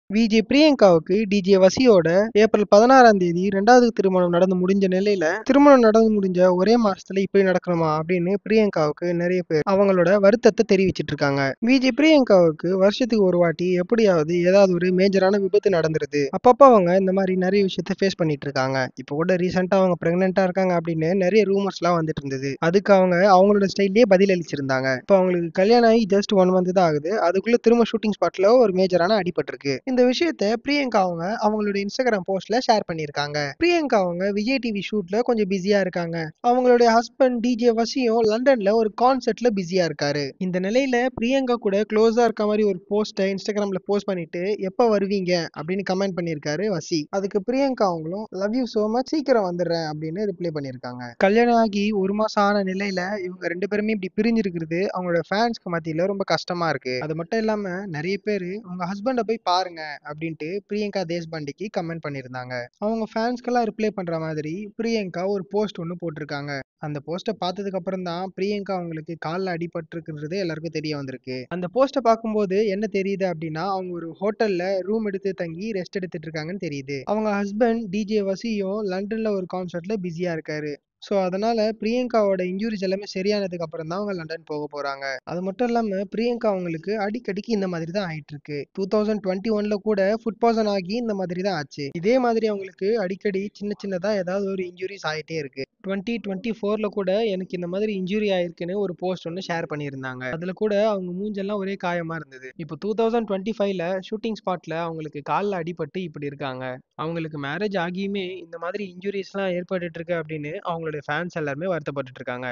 VJ பிரியங்காவுக்கு DJ வசியோட April 16ஆம் தேதி 2வது திருமணம் நடந்து முடிஞ்ச நிலையில, திருமணம் நடந்து முடிஞ்ச ஒரே மாசத்துல இப்படி நடக்கணுமா அப்படின்னு பிரியங்காவுக்கு நிறைய பேர் அவங்களோட வருத்தத்தை தெரிவிச்சிட்டு இருக்காங்க. விஜே பிரியங்காவுக்கு வருஷத்துக்கு ஒரு வாட்டி எப்படியாவது ஏதாவது ஒரு மேஜரான விபத்து நடந்துருது. அப்பப்ப அவங்க இந்த மாதிரி நிறைய விஷயத்த ஃபேஸ் பண்ணிட்டு இருக்காங்க. இப்போ கூட ரீசெண்டா அவங்க பிரெக்னெண்டா இருக்காங்க அப்படின்னு நிறைய ரூமர்ஸ் எல்லாம் வந்துட்டு இருந்தது. அதுக்கு அவங்க அவங்களோட ஸ்டைல்லயே பதில் அளிச்சிருந்தாங்க. இப்போ அவங்களுக்கு கல்யாணம் ஆகி ஜஸ்ட் 1 மந்த் தான் ஆகுது. அதுக்குள்ள திரும்ப ஷூட்டிங் ஸ்பாட்ல ஒரு மேஜரான அடிபட்டிருக்கு. இந்த விஷயத்த பிரியங்கா அவங்க அவங்களுடைய இன்ஸ்டாகிராம் போஸ்ட்ல ஷேர் பண்ணியிருக்காங்க. பிரியங்கா அவங்க விஜய் டிவி ஷூட்ல கொஞ்சம் பிஸியா இருக்காங்க. அவங்களுடைய ஹஸ்பண்ட் டிஜே வசியும் லண்டன்ல ஒரு கான்சர்ட்ல பிஸியா இருக்காரு. இந்த நிலையில பிரியங்கா கூட க்ளோஸா இருக்க மாதிரி ஒரு போஸ்ட இன்ஸ்டாகிராம்ல போஸ்ட் பண்ணிட்டு எப்ப வருவீங்க அப்படின்னு கமெண்ட் பண்ணியிருக்காரு வசி. அதுக்கு பிரியங்கா அவங்களும் லவ் யூ சோ மச், சீக்கிரம் வந்துடுறேன் அப்படின்னு ரிப்ளை பண்ணியிருக்காங்க. கல்யாணம் ஆகி ஒரு மாசம் ஆன நிலையில இவங்க 2 பேருமே இப்படி பிரிஞ்சிருக்கிறது அவங்களோட ஃபேன்ஸ்க்கு மத்தியில ரொம்ப கஷ்டமா இருக்கு. அது மட்டும் இல்லாம நிறைய பேரு உங்க ஹஸ்பண்ட போய் பாருங்க அப்படின்ட்டு பிரியங்கா தேஷ்பாண்டேக்கு கமெண்ட் பண்ணியிருந்தாங்க. அவங்க ஃபேன்ஸ்க்கெல்லாம் ரிப்ளை பண்ற மாதிரி பிரியங்கா ஒரு போஸ்ட் ஒன்று போட்டிருக்காங்க. அந்த போஸ்ட்டை பார்த்ததுக்கு அப்புறம் தான் பிரியங்கா அவங்களுக்கு காலில் அடிபட்டிருக்கிறது எல்லாருக்கும் தெரிய வந்திருக்கு. அந்த போஸ்ட்டை பார்க்கும்போது என்ன தெரியுது அப்படின்னா, அவங்க ஒரு ஹோட்டல்ல ரூம் எடுத்து தங்கி ரெஸ்ட் எடுத்துட்டு இருக்காங்கன்னு தெரியுது. அவங்க ஹஸ்பண்ட் டிஜே வசியும் லண்டன்ல ஒரு கான்சர்ட்ல பிஸியா இருக்காரு. ஸோ அதனால பிரியங்காவோட இன்ஜூரிஸ் எல்லாமே சரியானதுக்கு அப்புறம் தான் அவங்க லண்டன் போக போறாங்க. அது மட்டும் இல்லாம பிரியங்கா அவங்களுக்கு அடிக்கடிக்கு இந்த மாதிரி தான் ஆயிட்டு இருக்கு. 2021ல கூட ஃபுட் பாய்சன் ஆகி இந்த மாதிரி தான் ஆச்சு. இதே மாதிரி அவங்களுக்கு அடிக்கடி சின்ன சின்னதா ஏதாவது ஒரு இன்ஜூரிஸ் ஆயிட்டே இருக்கு. 2024ல கூட எனக்கு இந்த மாதிரி இன்ஜூரி ஆயிருக்குன்னு ஒரு போஸ்ட் ஒன்று ஷேர் பண்ணியிருந்தாங்க. அதுல கூட அவங்க மூஞ்செல்லாம் ஒரே காயமா இருந்தது. இப்போ 2025ல ஷூட்டிங் ஸ்பாட்ல அவங்களுக்கு காலில் அடிபட்டு இப்படி இருக்காங்க. அவங்களுக்கு மேரேஜ் ஆகியுமே இந்த மாதிரி இன்ஜூரிஸ்லாம் ஏற்பட்டுட்டு இருக்கு அப்படின்னு அவங்களுடைய ஃபேன்ஸ் எல்லாருமே வருத்தப்பட்டுட்டு இருக்காங்க.